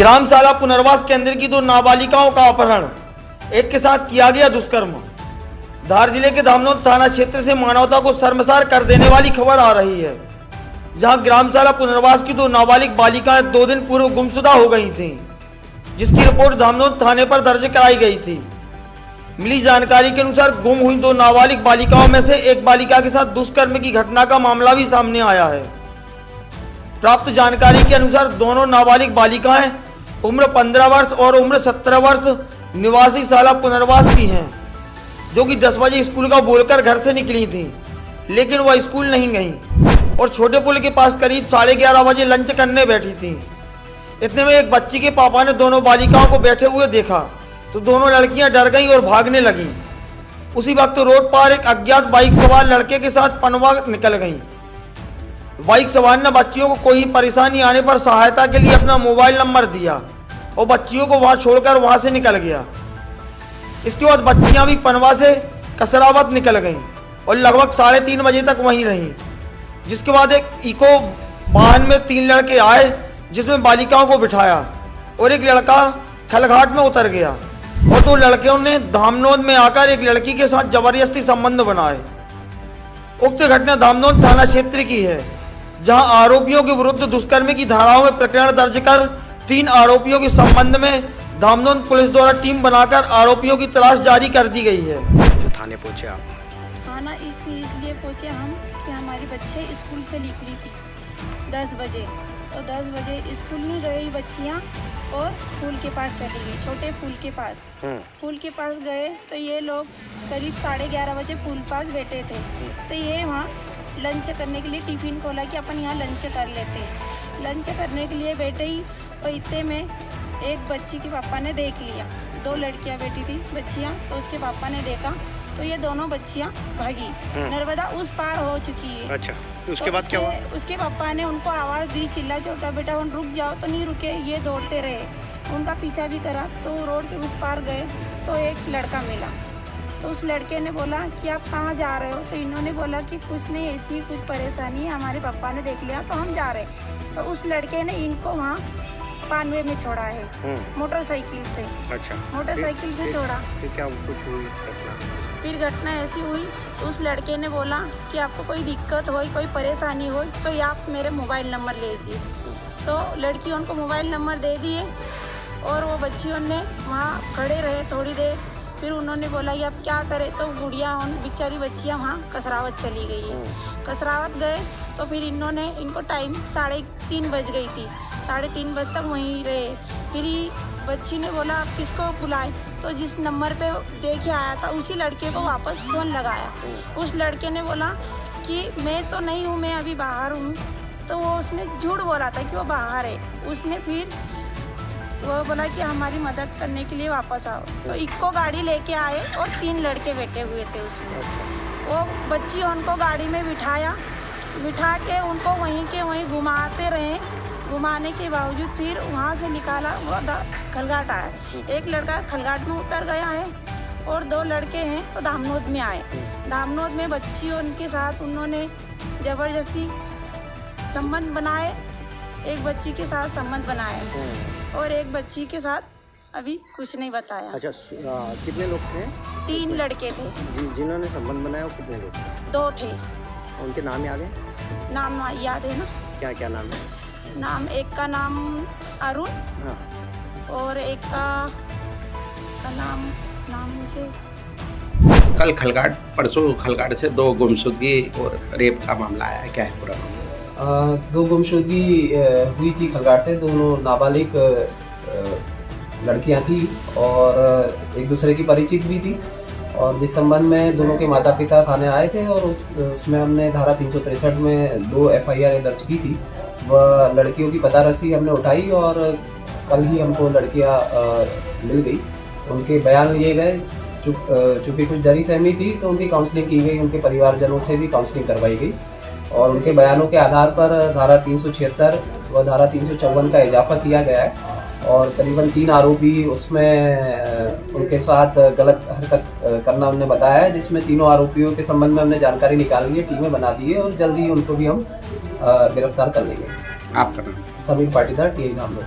ग्रामशाला पुनर्वास केंद्र की 2 नाबालिकाओं का अपहरण, एक के साथ किया गया दुष्कर्म। धार जिले के धामनोद थाना क्षेत्र से मानवता को शर्मसार कर देने वाली खबर आ रही है, जहां ग्रामशाला पुनर्वास की 2 नाबालिग बालिकाएं 2 दिन पूर्व गुमशुदा हो गई थीं, जिसकी रिपोर्ट धामनोद थाने पर दर्ज कराई गई थी। मिली जानकारी के अनुसार गुम हुई 2 नाबालिग बालिकाओं में से एक बालिका के साथ दुष्कर्म की घटना का मामला भी सामने आया है। प्राप्त जानकारी के अनुसार दोनों नाबालिग बालिकाएं उम्र 15 वर्ष और उम्र 17 वर्ष निवासी शाला पुनर्वास की हैं, जो कि 10 बजे स्कूल का बोलकर घर से निकली थीं, लेकिन वह स्कूल नहीं गईं और छोटे पुल के पास करीब 11:30 बजे लंच करने बैठी थीं। इतने में एक बच्ची के पापा ने दोनों बालिकाओं को बैठे हुए देखा तो दोनों लड़कियां डर गईं और भागने लगीं। उसी वक्त रोड पर एक अज्ञात बाइक सवार लड़के के साथ पनवा निकल गईं। बाइक सवार ने बच्चियों को कोई परेशानी आने पर सहायता के लिए अपना मोबाइल नंबर दिया और बच्चियों को वहां छोड़कर वहां से निकल गया। इसके बाद बच्चियां भी पनवा से कसरावत निकल गईं और लगभग 3:30 बजे तक वहीं रहीं, जिसके बाद एक इको वाहन में 3 लड़के आए, जिसमें बालिकाओं को बिठाया और एक लड़का खलघाट में उतर गया और 2 लड़कियों ने धामनोद में आकर एक लड़की के साथ जबरदस्ती संबंध बनाए। उक्त घटना धामनोद थाना क्षेत्र की है, जहां आरोपियों के विरुद्ध दुष्कर्म की धाराओं में प्रकरण दर्ज कर 3 आरोपियों के संबंध में धामनोद पुलिस द्वारा टीम बनाकर आरोपियों की तलाश जारी कर दी गई है। तो थाने पहुंचे आप? थाना इसलिए पहुंचे हम कि हमारी बच्चे स्कूल से निकली थी 10 बजे, तो 10 बजे स्कूल नहीं गई बच्चियां और पुल के पास चली गई, छोटे पुल के पास। पुल के पास गए तो ये लोग करीब 11:30 बजे पुल पास बैठे थे, तो ये वहाँ लंच करने के लिए टिफ़िन खोला कि अपन यहाँ लंच कर लेते हैं। लंच करने के लिए बैठे ही और इतने में एक बच्ची के पापा ने देख लिया, 2 लड़कियाँ बैठी थी बच्चियाँ, तो उसके पापा ने देखा तो ये दोनों बच्चियाँ भागी। नर्मदा उस पार हो चुकी है। अच्छा, तो उसके बाद क्या हुआ? उसके पापा ने उनको आवाज़ दी, चिल्ला छोटा बेटा उन रुक जाओ, तो नहीं रुके, ये दौड़ते रहे, उनका पीछा भी करा, तो रोड के उस पार गए तो एक लड़का मिला। तो उस लड़के ने बोला कि आप कहाँ जा रहे हो, तो इन्होंने बोला कि कुछ नहीं, ऐसी कुछ परेशानी है, हमारे पापा ने देख लिया तो हम जा रहे। तो उस लड़के ने इनको वहाँ पानवे में छोड़ा है, मोटरसाइकिल से। अच्छा, मोटरसाइकिल से छोड़ा। फिर क्या कुछ हुई घटना? फिर घटना ऐसी हुई तो उस लड़के ने बोला कि आपको कोई दिक्कत हो, कोई परेशानी हो तो ये आप मेरे मोबाइल नंबर ले लीजिए। तो लड़कियों को मोबाइल नंबर दे दिए और वो बच्चियों ने वहाँ खड़े रहे थोड़ी देर। फिर उन्होंने बोला ये अब क्या करें, तो गुड़िया उन बेचारी बच्चियाँ वहाँ कसरावत चली गई है। कसरावत गए तो फिर इनको टाइम 3:30 बज गई थी, 3:30 बजे तक वहीं रहे। फिर बच्ची ने बोला आप किसको बुलाए, तो जिस नंबर पे देखे आया था उसी लड़के को वापस फ़ोन लगाया। उस लड़के ने बोला कि मैं तो नहीं हूँ, मैं अभी बाहर हूँ, तो वो उसने झूठ बोला था कि वो बाहर है। उसने फिर वो बोला कि हमारी मदद करने के लिए वापस आओ, तो इक्को गाड़ी लेके आए और 3 लड़के बैठे हुए थे उसमें। वो बच्ची उनको गाड़ी में बिठा के उनको वहीं के वहीं घुमाते रहे। घुमाने के बावजूद फिर वहाँ से निकाला, वो खलघाट आया। एक लड़का खलघाट में उतर गया है और 2 लड़के हैं तो धामनोद में आए। धामनोद में बच्चियों उनके साथ उन्होंने ज़बरदस्ती संबंध बनाए, एक बच्ची के साथ संबंध बनाया और एक बच्ची के साथ अभी कुछ नहीं बताया। अच्छा, कितने लोग थे? 3 लड़के थे। जिन्होंने संबंध बनाया वो कितने लोग थे? 2 थे। उनके नाम याद है? नाम याद है ना? क्या क्या नाम है? नाम, एक का नाम अरुण, हाँ, और एक का नाम मुझे। कल खलघाट, परसों खलघाट से 2 गुमशुदगी और रेप का मामला आया है, क्या है पूरा मामला? 2 गुमशुदगी हुई थी खलघाट से। दोनों नाबालिग लड़कियां थी और एक दूसरे की परिचित भी थी, और जिस संबंध में दोनों के माता पिता थाने आए थे और उसमें हमने धारा 363 में 2 FIR दर्ज की थी। वह लड़कियों की पता रसी हमने उठाई और कल ही हमको लड़कियां मिल गई। उनके बयान लिए गए, चूँकि कुछ डरी सहमी थी तो उनकी काउंसलिंग की गई, उनके परिवारजनों से भी काउंसलिंग करवाई गई और उनके बयानों के आधार पर धारा 376 व धारा 354 का इजाफा किया गया है और करीबन 3 आरोपी उसमें उनके साथ गलत हरकत करना हमने बताया है, जिसमें तीनों आरोपियों के संबंध में हमने जानकारी निकाल ली है, टीमें बना दी है और जल्द ही उनको भी हम गिरफ्तार कर लेंगे। आपका नाम? समीर पाटीदार, टी धामनोद।